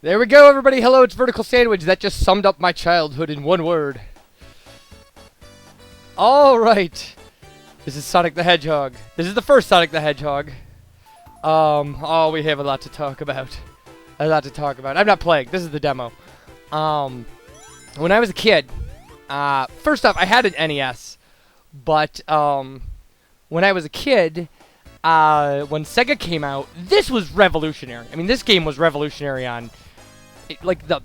There we go, everybody. Hello, it's Vertical Sandwich. That just summed up my childhood in one word. All right. This is Sonic the Hedgehog. This is the first Sonic the Hedgehog. Oh, we have a lot to talk about. A lot to talk about. I'm not playing. This is the demo. When I was a kid, first off, I had an NES. But, when I was a kid, when Sega came out, this was revolutionary. I mean, this game was revolutionary on, like, the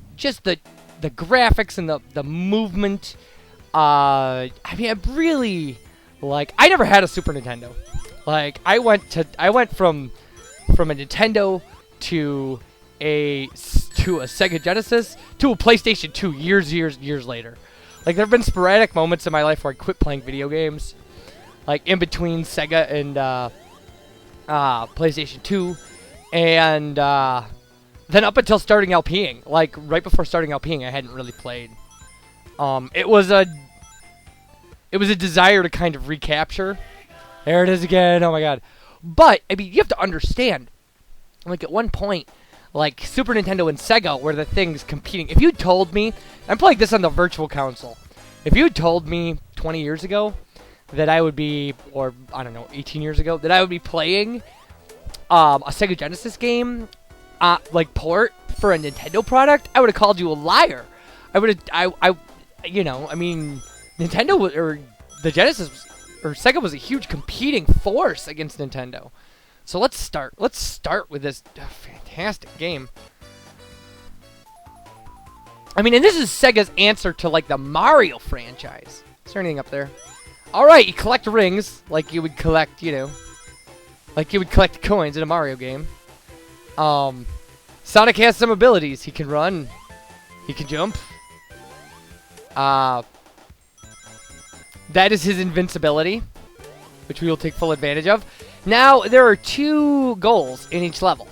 graphics and the movement. I mean, I really, like, I never had a Super Nintendo. Like, I went from a Nintendo to a Sega Genesis to a PlayStation 2 years later. Like, there have been sporadic moments in my life where I quit playing video games, like in between Sega and PlayStation 2, and then up until starting LPing, like right before starting LPing, I hadn't really played. It was a desire to kind of recapture. There it is again. Oh my god! But I mean, you have to understand. Like at one point, like Super Nintendo and Sega were the things competing. If you told me, I'm playing this on the Virtual Console. If you told me 20 years ago that I would be, or I don't know, 18 years ago, that I would be playing a Sega Genesis game, like port for a Nintendo product, I would have called you a liar. I mean, Nintendo or the Genesis or Sega was a huge competing force against Nintendo. So let's start. Let's start with this fantastic game. I mean, and this is Sega's answer to like the Mario franchise. Is there anything up there? All right, you collect rings like you would collect, like you would collect coins in a Mario game. Sonic has some abilities. He can run. He can jump. That is his invincibility, which we will take full advantage of. Now, there are 2 goals in each level.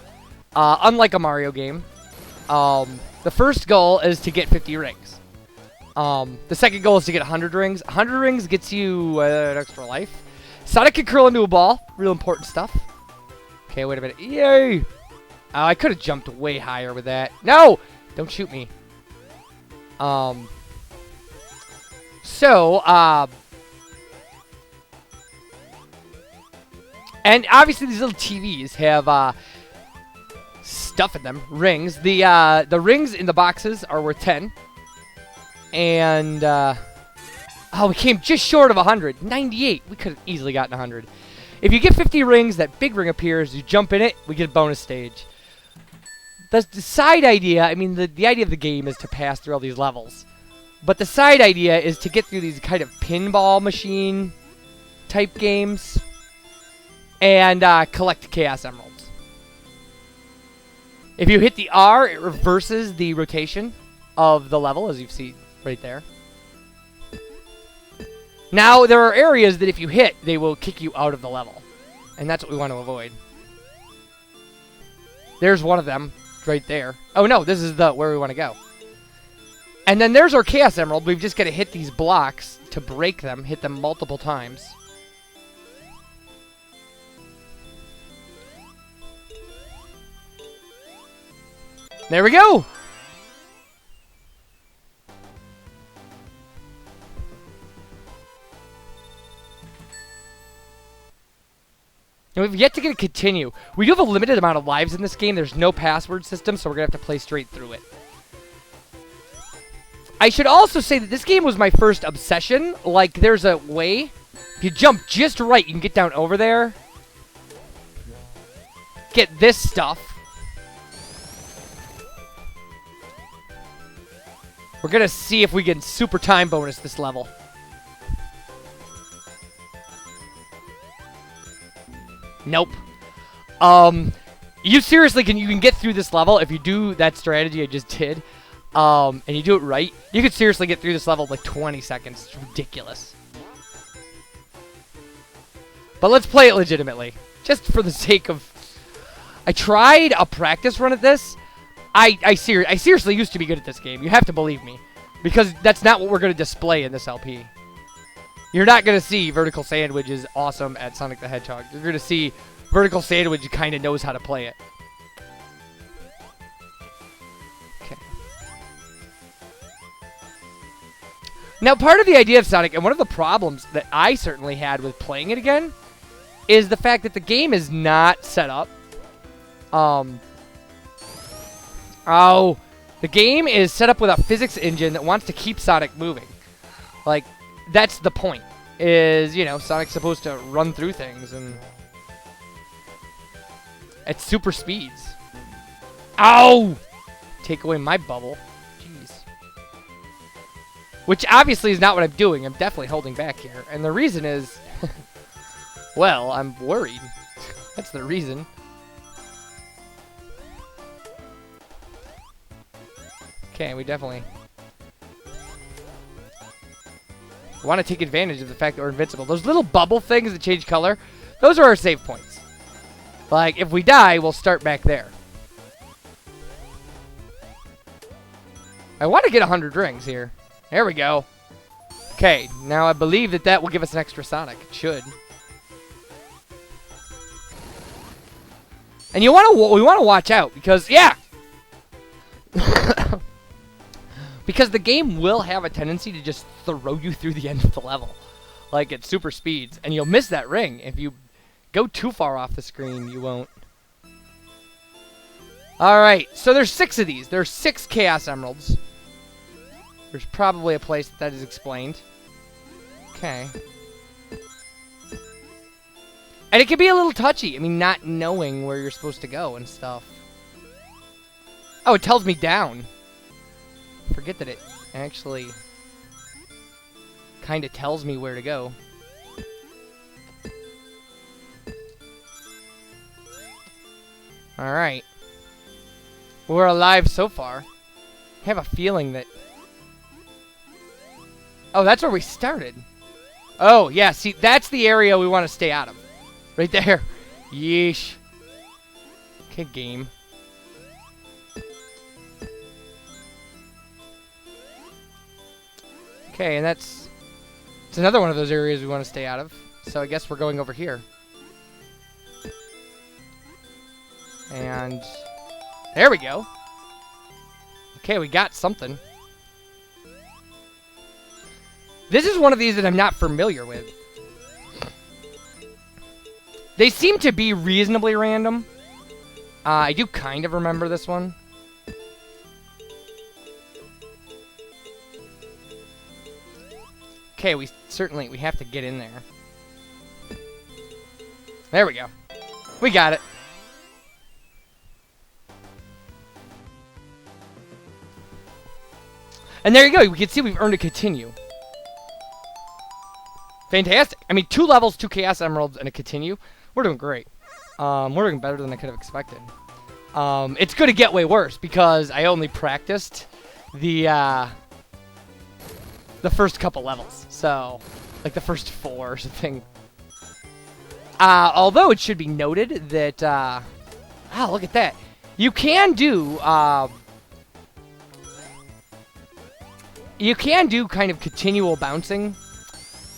Unlike a Mario game. The first goal is to get 50 rings. The second goal is to get 100 rings. 100 rings gets you an extra life. Sonic can curl into a ball. Real important stuff. Okay, wait a minute. Yay! I could have jumped way higher with that. No! Don't shoot me. And obviously these little TVs have, stuff in them. Rings. The rings in the boxes are worth 10. And, we came just short of 100. 98. We could have easily gotten 100. If you get 50 rings, that big ring appears. You jump in it, we get a bonus stage. The side idea, I mean, the idea of the game is to pass through all these levels. But the side idea is to get through these kind of pinball machine type games. And collect Chaos Emeralds. If you hit the R, it reverses the rotation of the level, as you see right there. Now, there are areas that if you hit, they will kick you out of the level. And that's what we want to avoid. There's one of them right there. Oh, no, this is where we want to go. And then there's our Chaos Emerald. We've just got to hit these blocks to break them, hit them multiple times. There we go! And we've yet to get a continue. We do have a limited amount of lives in this game. There's no password system, so we're going to have to play straight through it. I should also say that this game was my first obsession. Like, there's a way. If you jump just right, you can get down over there. Get this stuff. We're going to see if we can super time bonus this level. Nope. You seriously you can get through this level if you do that strategy I just did. And you do it right. You could seriously get through this level in like 20 seconds. It's ridiculous. But let's play it legitimately. Just for the sake of... I tried a practice run at this. I seriously used to be good at this game. You have to believe me. Because that's not what we're going to display in this LP. You're not going to see Vertical Sandwich is awesome at Sonic the Hedgehog. You're going to see Vertical Sandwich kind of knows how to play it. Now, part of the idea of Sonic, and one of the problems that I certainly had with playing it again, is the fact that the game is not set up. The game is set up with a physics engine that wants to keep Sonic moving. Like, that's the point. Is, you know, Sonic's supposed to run through things and at super speeds. Ow! Take away my bubble. Jeez. Which obviously is not what I'm doing. I'm definitely holding back here. And the reason is, well, I'm worried. That's the reason. Okay, we definitely want to take advantage of the fact that we're invincible. Those little bubble things that change color, those are our save points. Like, if we die, we'll start back there. I want to get 100 rings here. There we go. Okay, now I believe that that will give us an extra Sonic. It should. And we want to watch out because, yeah! Because the game will have a tendency to just throw you through the end of the level. Like at super speeds. And you'll miss that ring. If you go too far off the screen, you won't. Alright, so there's 6 of these. There's 6 Chaos Emeralds. There's probably a place that is explained. Okay. And it can be a little touchy. I mean, not knowing where you're supposed to go and stuff. Oh, it tells me down. Forget that it actually kind of tells me where to go. Alright. We're alive so far. I have a feeling that... Oh, that's where we started. Oh, yeah, see, that's the area we want to stay out of. Right there. Yeesh. Okay, game. Okay, and it's another one of those areas we want to stay out of. So I guess we're going over here. And there we go. Okay, we got something. This is one of these that I'm not familiar with. They seem to be reasonably random. I do kind of remember this one. Okay, we have to get in there. There we go. We got it. And there you go. We can see we've earned a continue. Fantastic. I mean, 2 levels, 2 Chaos Emeralds, and a continue. We're doing great. We're doing better than I could have expected. It's going to get way worse because I only practiced the first couple levels. So, like the first 4 or something. Although it should be noted that, oh, look at that. You can do kind of continual bouncing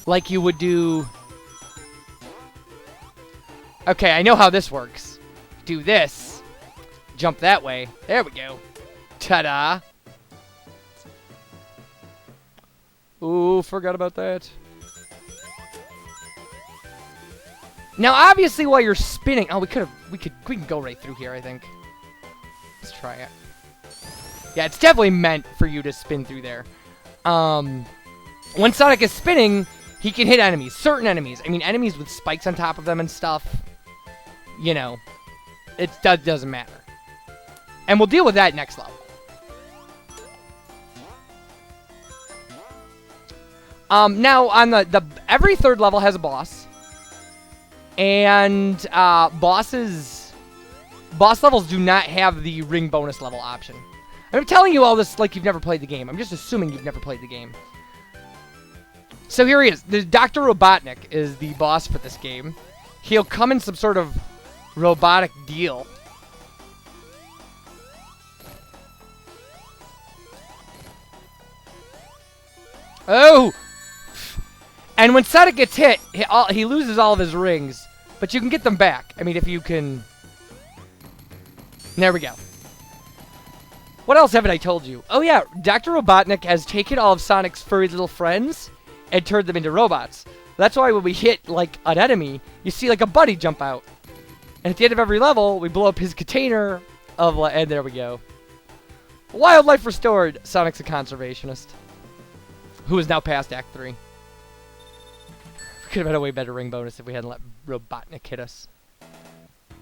like you would do. Okay, I know how this works. Do this. Jump that way. There we go. Ta-da. Ooh, forgot about that. Now, obviously, while you're spinning... Oh, we can go right through here, I think. Let's try it. Yeah, it's definitely meant for you to spin through there. When Sonic is spinning, he can hit enemies. Certain enemies. I mean, enemies with spikes on top of them and stuff. You know, it doesn't matter. And we'll deal with that next level. Now, on every 3rd level has a boss. And, boss levels do not have the ring bonus level option. I'm telling you all this like you've never played the game. I'm just assuming you've never played the game. So here he is. The Dr. Robotnik is the boss for this game. He'll come in some sort of robotic deal. Oh! And when Sonic gets hit, he loses all of his rings. But you can get them back. I mean, if you can... There we go. What else haven't I told you? Oh yeah, Dr. Robotnik has taken all of Sonic's furry little friends and turned them into robots. That's why when we hit, like, an enemy, you see, like, a buddy jump out. And at the end of every level, we blow up his container of, and there we go. Wildlife restored. Sonic's a conservationist, who is now past Act 3. Could have had a way better ring bonus if we hadn't let Robotnik hit us.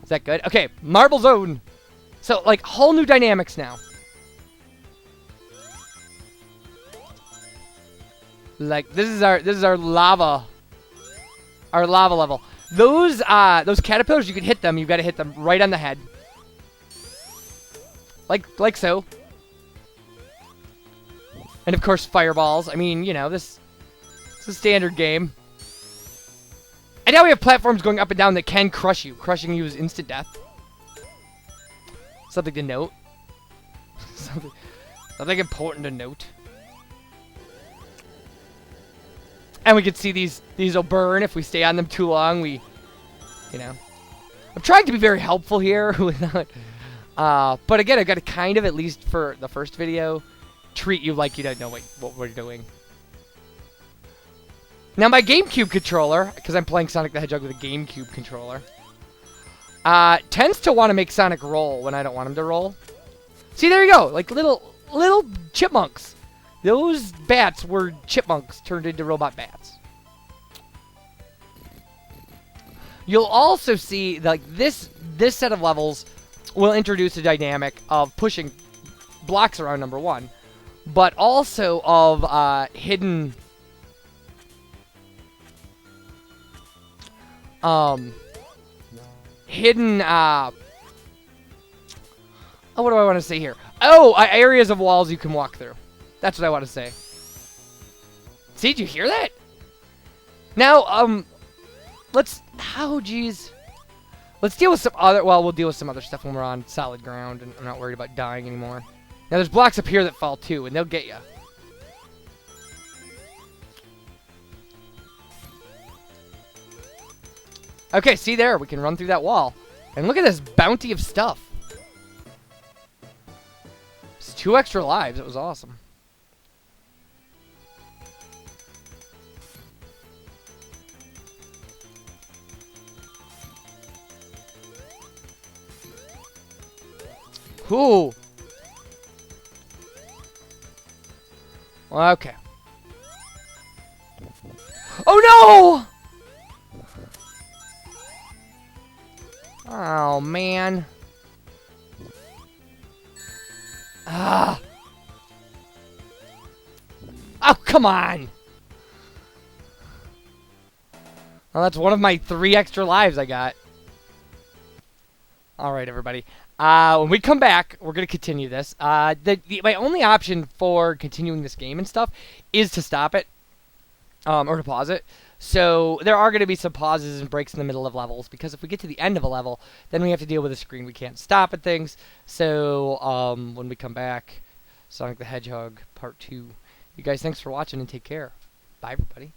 Is that good? Okay, Marble Zone. So, like, whole new dynamics now. Like, this is our lava level. Those caterpillars, you can hit them. You've got to hit them right on the head. Like so. And of course, fireballs. I mean, you know, this is a standard game. And now we have platforms going up and down that can crush you. Crushing you is instant death. Something to note. Something important to note. And we can see these will burn if we stay on them too long. You know. I'm trying to be very helpful here. But again, I've got to kind of, at least for the first video, treat you like you don't know what we're doing. Now my GameCube controller, because I'm playing Sonic the Hedgehog with a GameCube controller, tends to want to make Sonic roll when I don't want him to roll. See, there you go. Like little chipmunks. Those bats were chipmunks turned into robot bats. You'll also see, like, this set of levels will introduce a dynamic of pushing blocks around number 1, but also of hidden oh, what do I want to say here? Oh, areas of walls you can walk through. That's what I want to say. See, did you hear that? Now, let's... Oh, geez. Let's deal with some other... Well, we'll deal with some other stuff when we're on solid ground, and I'm not worried about dying anymore. Now, there's blocks up here that fall, too, and they'll get you. Okay, see there? We can run through that wall. And look at this bounty of stuff. It's 2 extra lives. It was awesome. Ooh. Okay. Oh no! Oh man. Ah. Oh, come on. Well, that's one of my 3 extra lives I got. Alright, everybody. When we come back, we're going to continue this. My only option for continuing this game and stuff is to stop it. Or to pause it. So, there are going to be some pauses and breaks in the middle of levels, because if we get to the end of a level, then we have to deal with a screen we can't stop at things. So, when we come back, Sonic the Hedgehog Part 2. You guys, thanks for watching and take care. Bye, everybody.